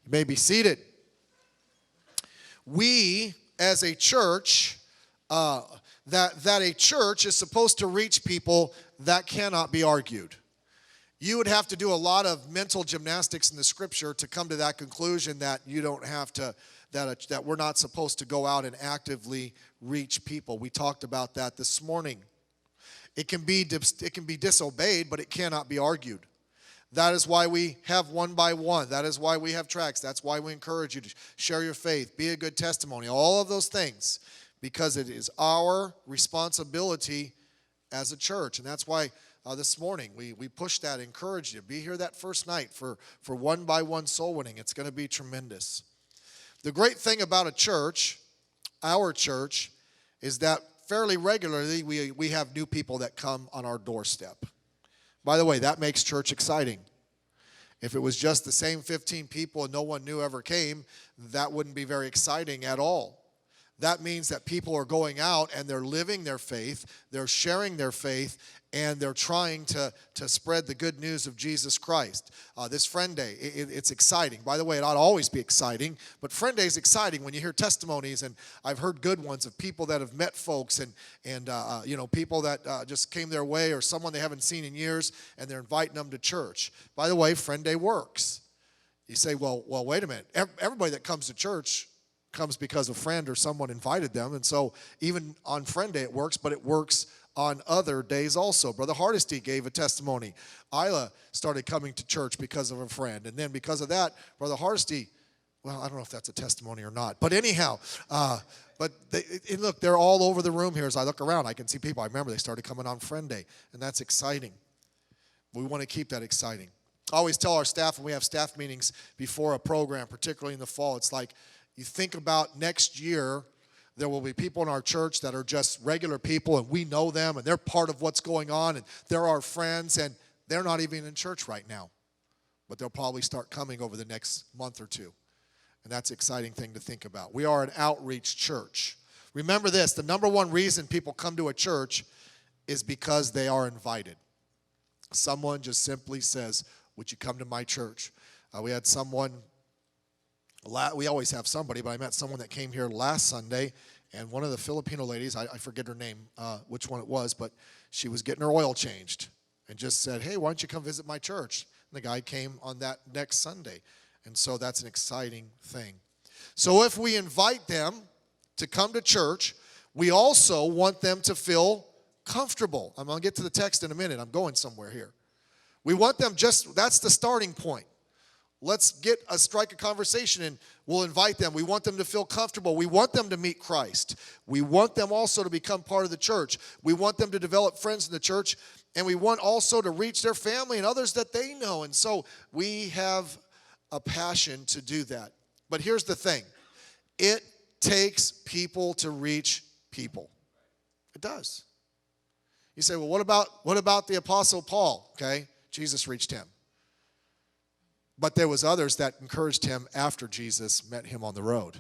You may be seated. We, as a church, that a church is supposed to reach people, that cannot be argued. You would have to do a lot of mental gymnastics in the scripture to come to that conclusion that you don't have to, that we're not supposed to go out and actively reach people. We talked about that this morning. It can be disobeyed, but it cannot be argued. That is why we have one by one. That is why we have tracts. That's why we encourage you to share your faith, be a good testimony, all of those things, because it is our responsibility as a church. And that's why this morning we pushed that, encouraged you. Be here that first night for one by one soul winning. It's going to be tremendous. The great thing about a church, our church, is that fairly regularly we have new people that come on our doorstep. By the way, that makes church exciting. If it was just the same 15 people and no one new ever came, that wouldn't be very exciting at all. That means that people are going out and they're living their faith, they're sharing their faith, and they're trying to spread the good news of Jesus Christ. This Friend Day, it's exciting. By the way, it ought to always be exciting, but Friend Day is exciting when you hear testimonies, and I've heard good ones of people that have met folks and people that just came their way, or someone they haven't seen in years, and they're inviting them to church. By the way, Friend Day works. You say, well, wait a minute. Everybody that comes to church comes because a friend or someone invited them, and so even on Friend Day it works, but it works on other days also. Brother Hardesty gave a testimony. Isla started coming to church because of a friend, and then because of that, Brother Hardesty, well, I don't know if that's a testimony or not, but anyhow, look, they're all over the room here. As I look around, I can see people. I remember they started coming on Friend Day, and that's exciting. We want to keep that exciting. I always tell our staff when we have staff meetings before a program, particularly in the fall, it's like, you think about next year, there will be people in our church that are just regular people, and we know them, and they're part of what's going on, and they're our friends, and they're not even in church right now. But they'll probably start coming over the next month or two. And that's an exciting thing to think about. We are an outreach church. Remember this, the number one reason people come to a church is because they are invited. Someone just simply says, would you come to my church? We had someone... We always have somebody, but I met someone that came here last Sunday, and one of the Filipino ladies, I forget her name, which one it was, but she was getting her oil changed and just said, hey, why don't you come visit my church? And the guy came on that next Sunday, and so that's an exciting thing. So if we invite them to come to church, we also want them to feel comfortable. I'm going to get to the text in a minute. I'm going somewhere here. We want them that's the starting point. Let's strike a conversation, and we'll invite them. We want them to feel comfortable. We want them to meet Christ. We want them also to become part of the church. We want them to develop friends in the church, and we want also to reach their family and others that they know. And so we have a passion to do that. But here's the thing. It takes people to reach people. It does. You say, well, what about the Apostle Paul? Okay, Jesus reached him. But there was others that encouraged him after Jesus met him on the road.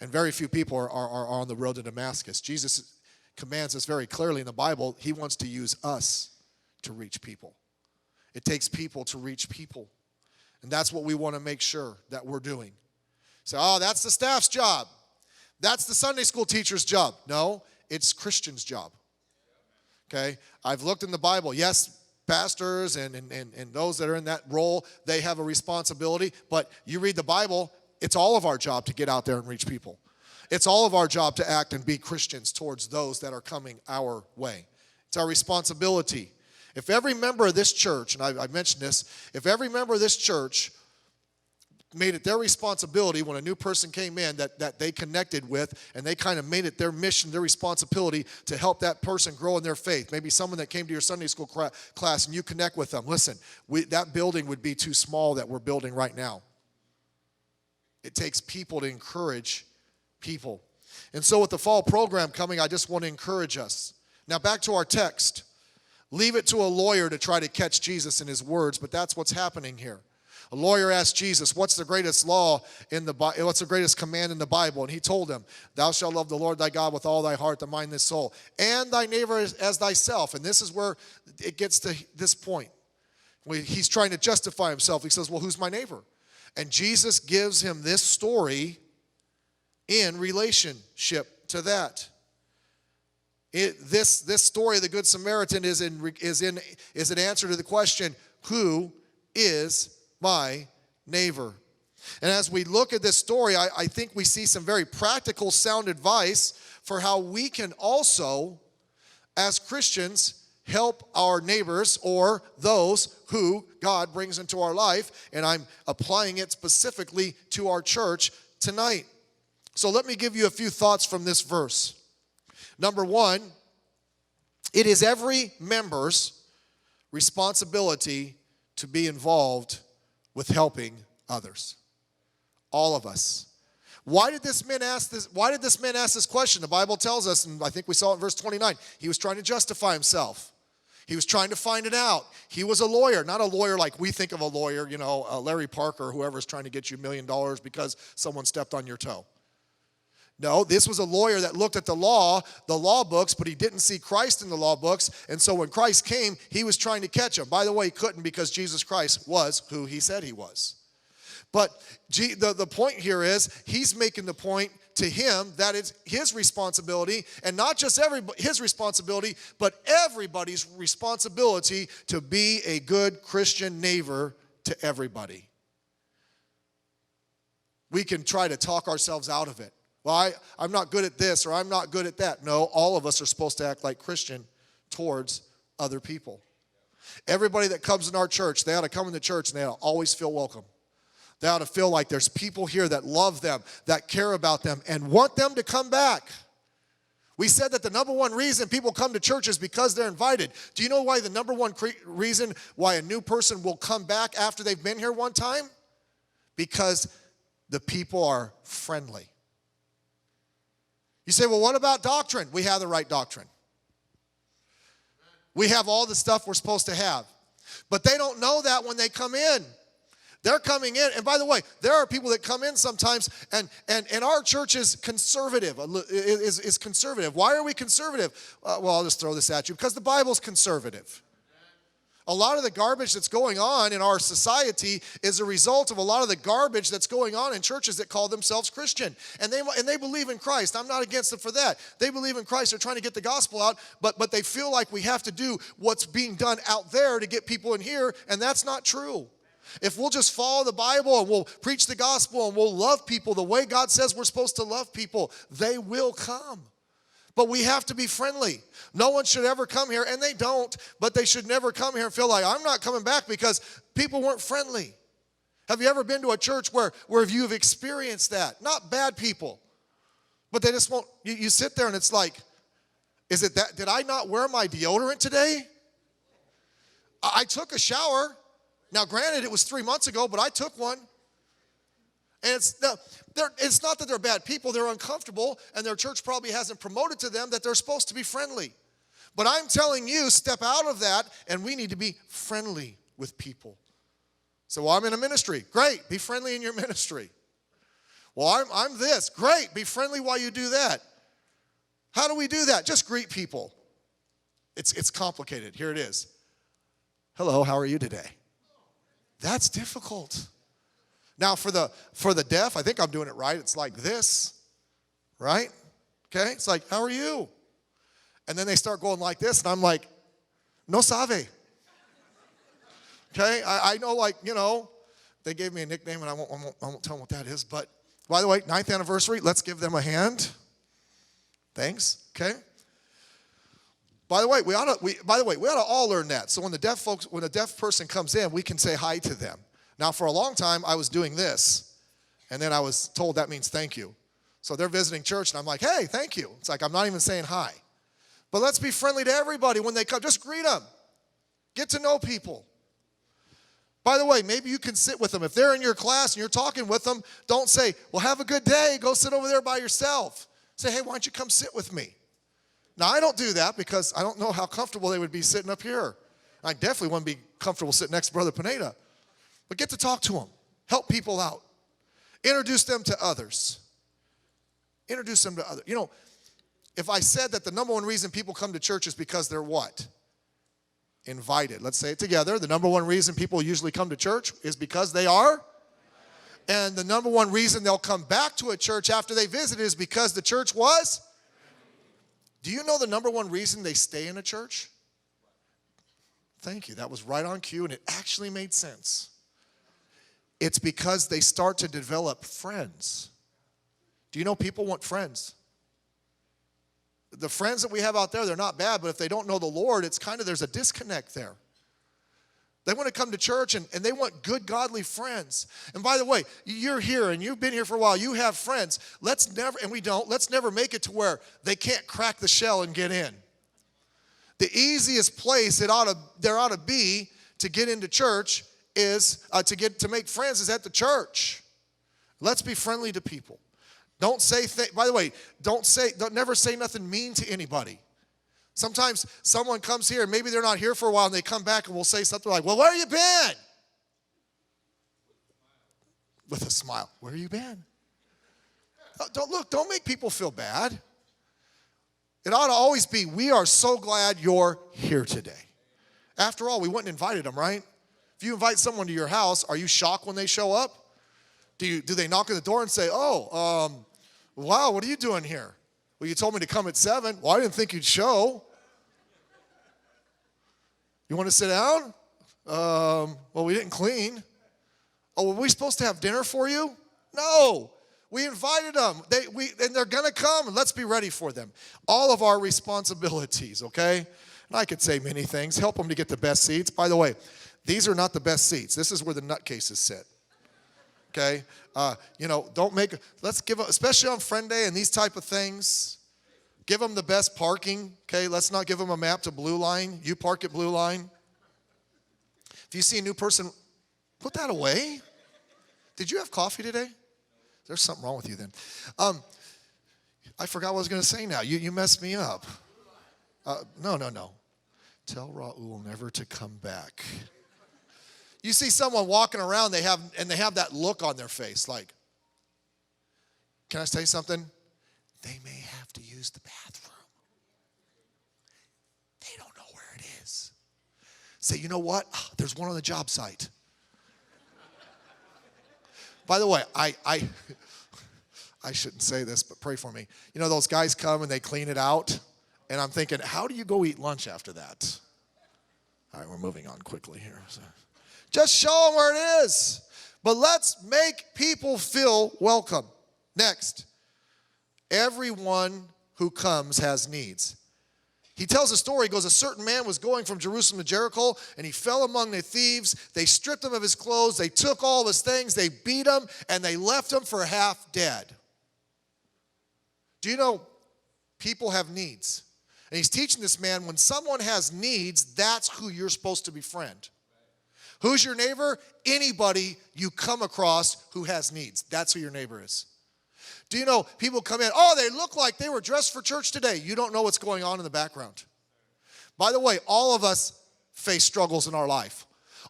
And very few people are on the road to Damascus. Jesus commands us very clearly in the Bible, he wants to use us to reach people. It takes people to reach people. And that's what we want to make sure that we're doing. So, that's the staff's job. That's the Sunday school teacher's job. No, it's Christian's job. Okay? I've looked in the Bible. Yes, pastors and those that are in that role, they have a responsibility. But you read the Bible, it's all of our job to get out there and reach people. It's all of our job to act and be Christians towards those that are coming our way. It's our responsibility. If every member of this church, and I mentioned this, if every member of this church made it their responsibility when a new person came in that they connected with, and they kind of made it their mission, their responsibility to help that person grow in their faith. Maybe someone that came to your Sunday school class and you connect with them. Listen, that building would be too small that we're building right now. It takes people to encourage people. And so with the fall program coming, I just want to encourage us. Now back to our text. Leave it to a lawyer to try to catch Jesus in his words, but that's what's happening here. A lawyer asked Jesus, what's the greatest law what's the greatest command in the Bible? And he told him, thou shalt love the Lord thy God with all thy heart, thy mind, thy soul, and thy neighbor as thyself. And this is where it gets to this point. He's trying to justify himself. He says, well, who's my neighbor? And Jesus gives him this story in relationship to that. This story of the Good Samaritan is an answer to the question, who is my neighbor? And as we look at this story, I think we see some very practical, sound advice for how we can also, as Christians, help our neighbors or those who God brings into our life. And I'm applying it specifically to our church tonight. So let me give you a few thoughts from this verse. Number one, it is every member's responsibility to be involved with helping others. All of us. Why did this man ask this question? The Bible tells us, and I think we saw it in verse 29, he was trying to justify himself. He was trying to find it out. He was a lawyer, not a lawyer like we think of a lawyer, Larry Parker, whoever's trying to get you $1 million because someone stepped on your toe. No, this was a lawyer that looked at the law books, but he didn't see Christ in the law books. And so when Christ came, he was trying to catch him. By the way, he couldn't because Jesus Christ was who he said he was. But the point here is he's making the point to him that it's his responsibility, and not just his responsibility, but everybody's responsibility to be a good Christian neighbor to everybody. We can try to talk ourselves out of it. Well, I'm not good at this or I'm not good at that. No, all of us are supposed to act like Christian towards other people. Everybody that comes in our church, they ought to come in the church and they ought to always feel welcome. They ought to feel like there's people here that love them, that care about them, and want them to come back. We said that the number one reason people come to church is because they're invited. Do you know why the number one reason why a new person will come back after they've been here one time? Because the people are friendly. You say, well, what about doctrine? We have the right doctrine. We have all the stuff we're supposed to have. But they don't know that when they come in. They're coming in, and by the way, there are people that come in sometimes, and our church is conservative, is conservative. Why are we conservative? Well, I'll just throw this at you, because the Bible's conservative. A lot of the garbage that's going on in our society is a result of a lot of the garbage that's going on in churches that call themselves Christian. And they believe in Christ. I'm not against them for that. They believe in Christ. They're trying to get the gospel out, but they feel like we have to do what's being done out there to get people in here, and that's not true. If we'll just follow the Bible and we'll preach the gospel and we'll love people the way God says we're supposed to love people, they will come. But we have to be friendly. No one should ever come here, and they don't, but they should never come here and feel like, I'm not coming back because people weren't friendly. Have you ever been to a church where you've experienced that? Not bad people, but they just won't. You sit there and it's like, is it that? Did I not wear my deodorant today? I took a shower. Now, granted, it was 3 months ago, but I took one. And it's not that they're bad people. They're uncomfortable, and their church probably hasn't promoted to them that they're supposed to be friendly. But I'm telling you, step out of that, and we need to be friendly with people. So, well, I'm in a ministry. Great, be friendly in your ministry. Well, I'm this. Great, be friendly while you do that. How do we do that? Just greet people. It's complicated. Here it is. Hello, how are you today? That's difficult. Now, for the deaf, I think I'm doing it right. It's like this, right? Okay? It's like, how are you? And then they start going like this, and I'm like, no sabe. Okay? I know, like, they gave me a nickname, and I won't tell them what that is. But, by the way, 9th anniversary, let's give them a hand. Thanks. Okay? By the way, we ought to all learn that. So when the deaf person comes in, we can say hi to them. Now, for a long time, I was doing this, and then I was told that means thank you. So they're visiting church, and I'm like, hey, thank you. It's like I'm not even saying hi. But let's be friendly to everybody when they come. Just greet them. Get to know people. By the way, maybe you can sit with them. If they're in your class and you're talking with them, don't say, well, have a good day. Go sit over there by yourself. Say, hey, why don't you come sit with me? Now, I don't do that because I don't know how comfortable they would be sitting up here. I definitely wouldn't be comfortable sitting next to Brother Pineda. But get to talk to them. Help people out. Introduce them to others. Introduce them to others. If I said that the number one reason people come to church is because they're what? Invited. Let's say it together. The number one reason people usually come to church is because they are And the number one reason they'll come back to a church after they visit is because the church was. Do you know the number one reason they stay in a church? Thank you. That was right on cue, and it actually made sense. It's because they start to develop friends. Do you know people want friends? The friends that we have out there, they're not bad, but if they don't know the Lord, it's kind of, there's a disconnect there. They want to come to church, and they want good, godly friends. And by the way, you're here, and you've been here for a while. You have friends. Let's never make it to where they can't crack the shell and get in. The easiest place there ought to be to get into church is, to make friends is at the church. Let's be friendly to people. Don't never say nothing mean to anybody. Sometimes someone comes here, and maybe they're not here for a while, and they come back and will say something like, well, where have you been? With a smile. Where have you been? Don't make people feel bad. It ought to always be, we are so glad you're here today. After all, we went and invited them, right? If you invite someone to your house, are you shocked when they show up? Do they knock on the door and say, wow, what are you doing here? Well, you told me to come at 7. Well, I didn't think you'd show. You want to sit down? Well, we didn't clean. Oh, were we supposed to have dinner for you? No. We invited them. And they're going to come, and let's be ready for them. All of our responsibilities, okay? And I could say many things. Help them to get the best seats. By the way, these are not the best seats. This is where the nutcases sit. Okay? Let's give them, especially on Friend Day and these type of things, give them the best parking. Okay? Let's not give them a map to Blue Line. You park at Blue Line. If you see a new person, put that away. Did you have coffee today? There's something wrong with you then. I forgot what I was going to say now. You messed me up. No. Tell Raul never to come back. You see someone walking around, they have that look on their face like, can I say something? They may have to use the bathroom. They don't know where it is. Say, you know what? There's one on the job site. By the way, I shouldn't say this, but pray for me. You know, those guys come and they clean it out, and I'm thinking, how do you go eat lunch after that? All right, we're moving on quickly here. So, just show them where it is. But let's make people feel welcome. Next, everyone who comes has needs. He tells a story. He goes, a certain man was going from Jerusalem to Jericho, and he fell among the thieves. They stripped him of his clothes. They took all of his things. They beat him, and they left him for half dead. Do you know people have needs? And he's teaching this man, when someone has needs, that's who you're supposed to befriend. Who's your neighbor? Anybody you come across who has needs. That's who your neighbor is. Do you know people come in, they look like they were dressed for church today. You don't know what's going on in the background. By the way, all of us face struggles in our life.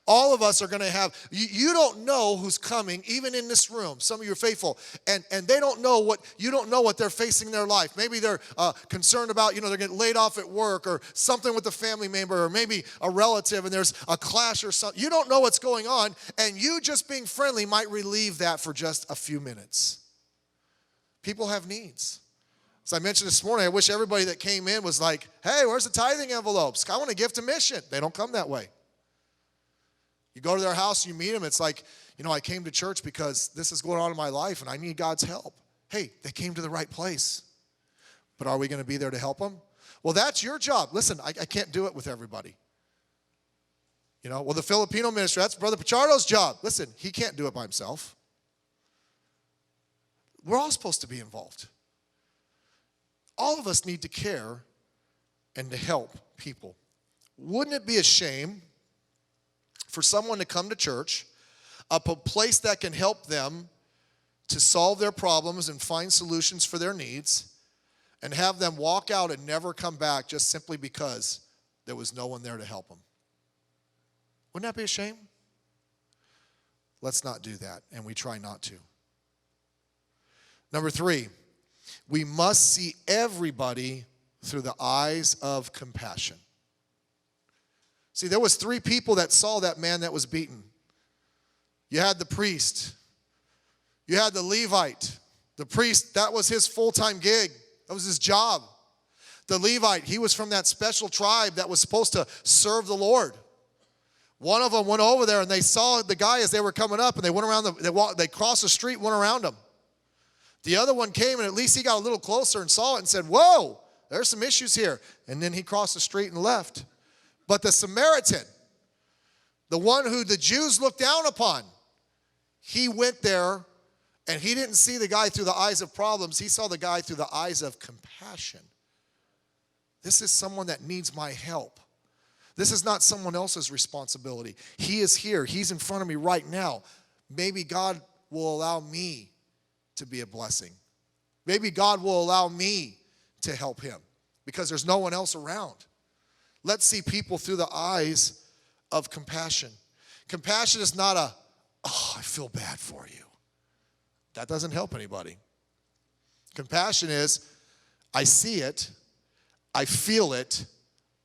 All of us are going to have, you don't know who's coming, even in this room. Some of you are faithful, and they don't know what they're facing in their life. Maybe they're concerned about, they're getting laid off at work, or something with a family member, or maybe a relative, and there's a clash or something. You don't know what's going on, and you just being friendly might relieve that for just a few minutes. People have needs. As I mentioned this morning, I wish everybody that came in was like, hey, where's the tithing envelopes? I want to give to mission. They don't come that way. You go to their house, you meet them, it's like, I came to church because this is going on in my life and I need God's help. Hey, they came to the right place. But are we going to be there to help them? Well, that's your job. Listen, I can't do it with everybody. The Filipino minister, that's Brother Pichardo's job. Listen, he can't do it by himself. We're all supposed to be involved. All of us need to care and to help people. Wouldn't it be a shame for someone to come to church, a place that can help them to solve their problems and find solutions for their needs, and have them walk out and never come back just simply because there was no one there to help them? Wouldn't that be a shame? Let's not do that, and we try not to. Number 3, we must see everybody through the eyes of compassion. See, there was 3 people that saw that man that was beaten. You had the priest You had the Levite, the priest, that was his full-time gig. That was his job. The Levite, he was from that special tribe that was supposed to serve the Lord. One of them went over there and they saw the guy as they were coming up, and they went around, they crossed the street, went around him. The other one came, and at least he got a little closer and saw it and said, whoa, there's some issues here. And then he crossed the street and left. But the Samaritan, the one who the Jews looked down upon, he went there, and he didn't see the guy through the eyes of problems. He saw the guy through the eyes of compassion. This is someone that needs my help. This is not someone else's responsibility. He is here. He's in front of me right now. Maybe God will allow me to be a blessing. Maybe God will allow me to help him because there's no one else around. Let's see people through the eyes of compassion. Compassion is not I feel bad for you. That doesn't help anybody. Compassion is, I see it, I feel it,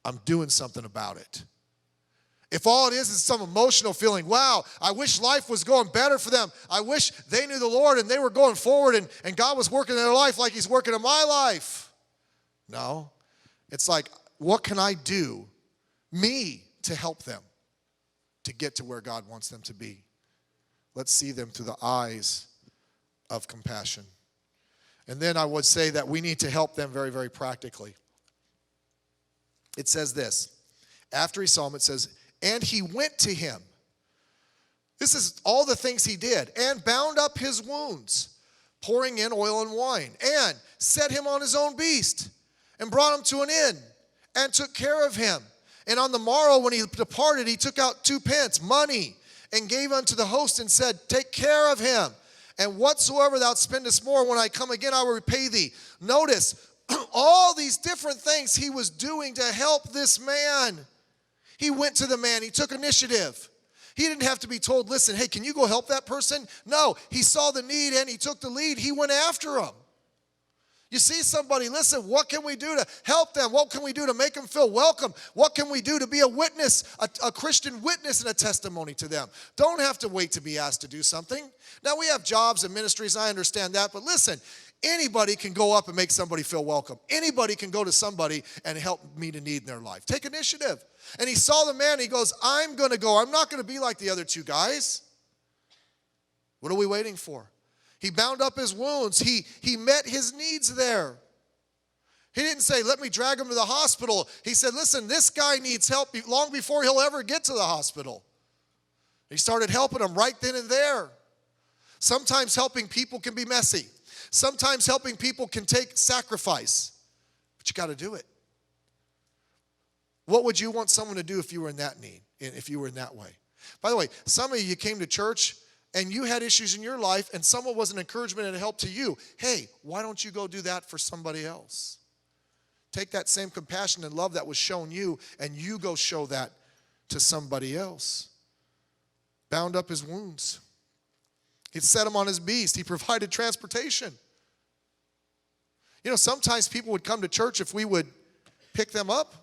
I'm doing something about it. If all it is some emotional feeling, wow, I wish life was going better for them. I wish they knew the Lord and they were going forward and God was working in their life like he's working in my life. No, it's like, what can I do, me, to help them to get to where God wants them to be? Let's see them through the eyes of compassion. And then I would say that we need to help them very, very practically. It says this. After he saw him, it says, and he went to him. This is all the things he did. And bound up his wounds, pouring in oil and wine. And set him on his own beast. And brought him to an inn. And took care of him. And on the morrow when he departed, he took out 2 pence, money, and gave unto the host and said, take care of him. And whatsoever thou spendest more, when I come again, I will repay thee. Notice, all these different things he was doing to help this man. He went to the man. He took initiative. He didn't have to be told, listen, hey, can you go help that person? No, he saw the need and he took the lead. He went after him. You see somebody, listen, what can we do to help them? What can we do to make them feel welcome? What can we do to be a witness, a Christian witness and a testimony to them? Don't have to wait to be asked to do something. Now, we have jobs and ministries, I understand that, but listen, anybody can go up and make somebody feel welcome. Anybody can go to somebody and help meet a need in their life. Take initiative. And he saw the man, he goes, I'm going to go. I'm not going to be like the other 2 guys. What are we waiting for? He bound up his wounds. He met his needs there. He didn't say, let me drag him to the hospital. He said, listen, this guy needs help long before he'll ever get to the hospital. He started helping him right then and there. Sometimes helping people can be messy. Sometimes helping people can take sacrifice. But you got to do it. What would you want someone to do if you were in that need, if you were in that way? By the way, some of you came to church and you had issues in your life and someone was an encouragement and a help to you. Hey, why don't you go do that for somebody else? Take that same compassion and love that was shown you and you go show that to somebody else. Bound up his wounds. He set him on his beast. He provided transportation. You know, sometimes people would come to church if we would pick them up.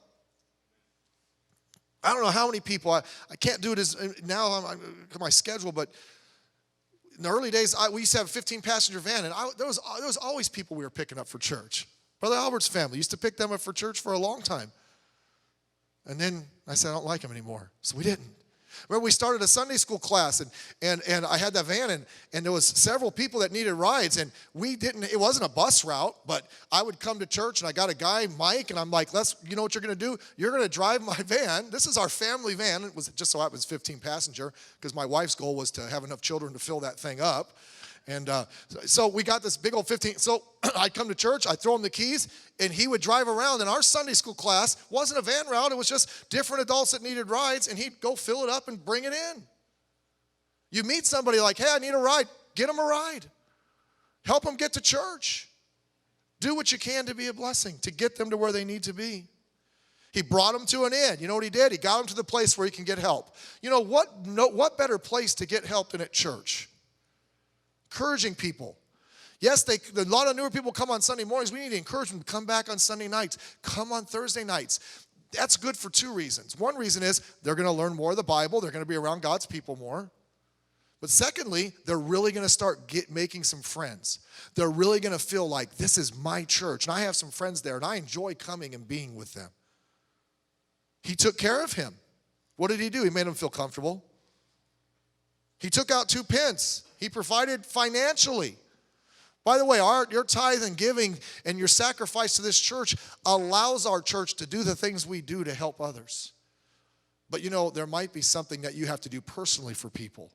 I don't know how many people, I can't do it as now on my schedule, but in the early days, we used to have a 15-passenger van, and there was always people we were picking up for church. Brother Albert's family used to pick them up for church for a long time. And then I said, I don't like them anymore, so we didn't. Remember, we started a Sunday school class, and I had that van, and there was several people that needed rides, and it wasn't a bus route, but I would come to church, and I got a guy, Mike, and I'm like, you know what you're going to do? You're going to drive my van. This is our family van. It was just so happens 15-passenger, because my wife's goal was to have enough children to fill that thing up. And so we got this big old 15. So I'd come to church, I'd throw him the keys, and he would drive around. And our Sunday school class wasn't a van route. It was just different adults that needed rides, and he'd go fill it up and bring it in. You meet somebody like, hey, I need a ride. Get them a ride. Help them get to church. Do what you can to be a blessing, to get them to where they need to be. He brought them to an inn. You know what he did? He got them to the place where he can get help. You know, what better place to get help than at church? Encouraging people. Yes, a lot of newer people come on Sunday mornings. We need to encourage them to come back on Sunday nights. Come on Thursday nights. That's good for 2 reasons. One reason is they're going to learn more of the Bible. They're going to be around God's people more. But secondly, they're really going to start making some friends. They're really going to feel like this is my church, and I have some friends there, and I enjoy coming and being with them. He took care of him. What did he do? He made him feel comfortable. He took out 2 pence. He provided financially. By the way, your tithe and giving and your sacrifice to this church allows our church to do the things we do to help others. But there might be something that you have to do personally for people.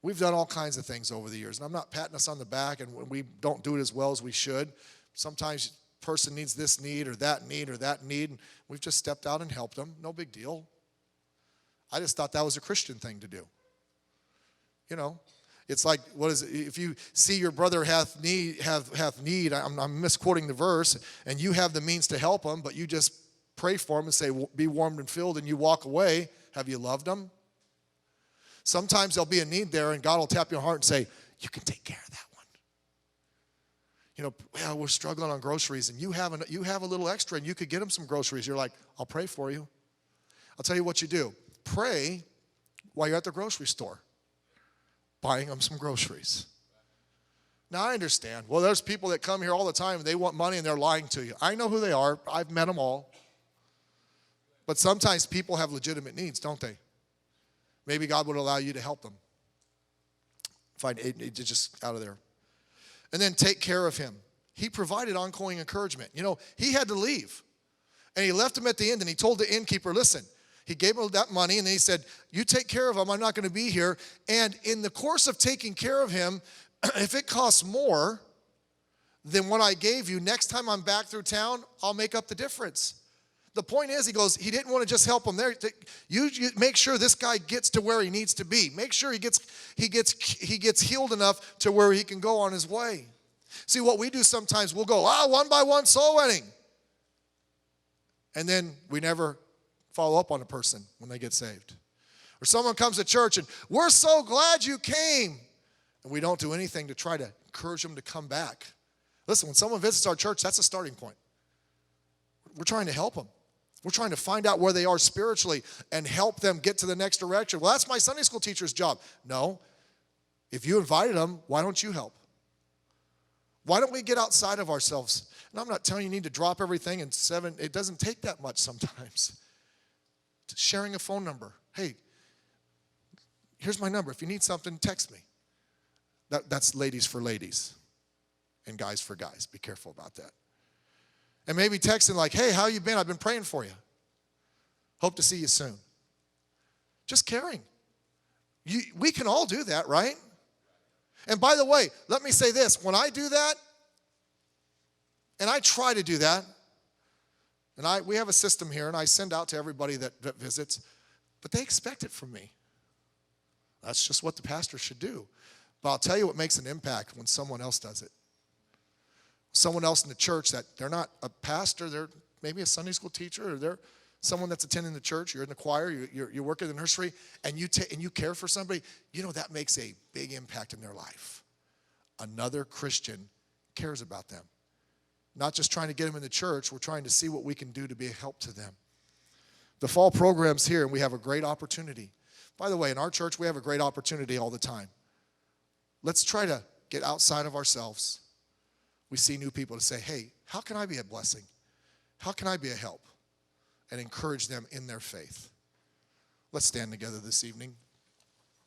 We've done all kinds of things over the years, and I'm not patting us on the back, and we don't do it as well as we should. Sometimes a person needs this need or that need or that need, and we've just stepped out and helped them. No big deal. I just thought that was a Christian thing to do. It's like, what is it? If you see your brother hath need, I'm misquoting the verse, and you have the means to help him, but you just pray for him and say, be warmed and filled, and you walk away. Have you loved him? Sometimes there'll be a need there, and God will tap your heart and say, you can take care of that one. Well, we're struggling on groceries, and you have a little extra, and you could get him some groceries. You're like, I'll pray for you. I'll tell you what you do. Pray while you're at the grocery store, buying them some groceries. Now, I understand. Well, there's people that come here all the time, and they want money, and they're lying to you. I know who they are. I've met them all. But sometimes people have legitimate needs, don't they? Maybe God would allow you to help them. Find it just out of there. And then take care of him. He provided ongoing encouragement. He had to leave. And he left him at the end, and he told the innkeeper, listen, he gave him that money, and then he said, you take care of him. I'm not going to be here. And in the course of taking care of him, if it costs more than what I gave you, next time I'm back through town, I'll make up the difference. The point is, he didn't want to just help him there. You make sure this guy gets to where he needs to be. Make sure he gets healed enough to where he can go on his way. See, what we do sometimes, we'll go, one by one soul winning. And then we never follow up on a person when they get saved. Or someone comes to church and, we're so glad you came. And we don't do anything to try to encourage them to come back. Listen, when someone visits our church, that's a starting point. We're trying to help them. We're trying to find out where they are spiritually and help them get to the next direction. Well, that's my Sunday school teacher's job. No. If you invited them, why don't you help? Why don't we get outside of ourselves? And I'm not telling you need to drop everything in 7. It doesn't take that much sometimes. Sharing a phone number. Hey, here's my number. If you need something, text me. That's ladies for ladies and guys for guys. Be careful about that. And maybe texting like, hey, how you been? I've been praying for you. Hope to see you soon. Just caring. We can all do that, right? And by the way, let me say this. When I do that, and I try to do that, and we have a system here, and I send out to everybody that visits, but they expect it from me. That's just what the pastor should do. But I'll tell you what makes an impact when someone else does it. Someone else in the church that they're not a pastor, they're maybe a Sunday school teacher, or they're someone that's attending the church, you're in the choir, you're working in the nursery, and you care for somebody, that makes a big impact in their life. Another Christian cares about them. Not just trying to get them in the church, we're trying to see what we can do to be a help to them. The fall program's here, and we have a great opportunity. By the way, in our church, we have a great opportunity all the time. Let's try to get outside of ourselves. We see new people to say, hey, how can I be a blessing? How can I be a help? And encourage them in their faith. Let's stand together this evening.